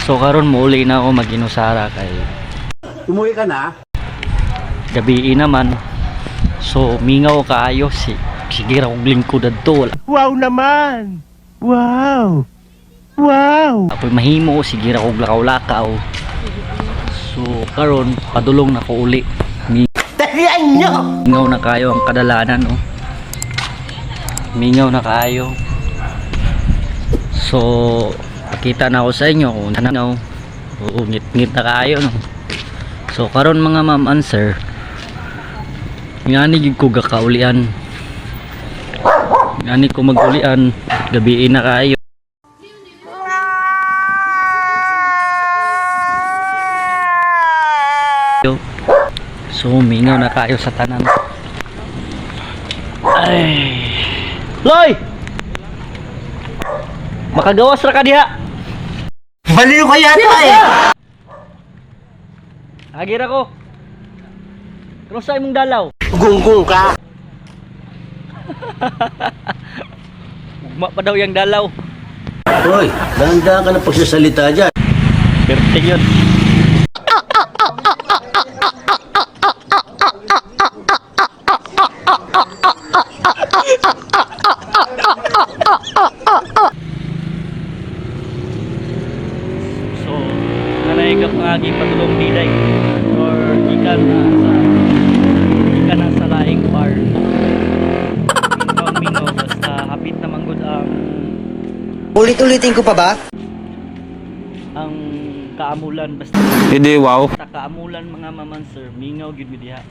So karon muuli na ako mag-inusara kay Umuwi ka na? gabi naman. So mingaw kaayo sige ra og lingkod adto. Wow naman! Wow! Wow! Ako'y mahimo sige ra og lakaw-lakaw. So karon padulong na ko uli. Mingaw na kayo ang kadalanan, no. Mingaw na kayo. So pakita na ako sa inyo kung ano, ngit-ngit na kayo, no. So karon mga ma'am and sir, ngani gid ko gakaulian. Ngani ko magulian, gabi na kayo. So mingaw na kayo sa tanan. Ay. Loy! Makagawas ra ka diha. Baliw ka yata eh! Agir ako. Pero sa imong dalaw. Gunggong ka! Ugma pa daw yung dalaw. Hoy, dahan-dahan ka na pagsasalita dyan. Perfect yun. So, nanaigap ng aking patulong dilay or ikan na sa laing bar. Mingaw, basta hapit naman good ang Ulit-ulitin ko pa ba? ang kaamulan basta Hindi, wow. sa kaamulan mga maman sir, mingaw gid mi diha.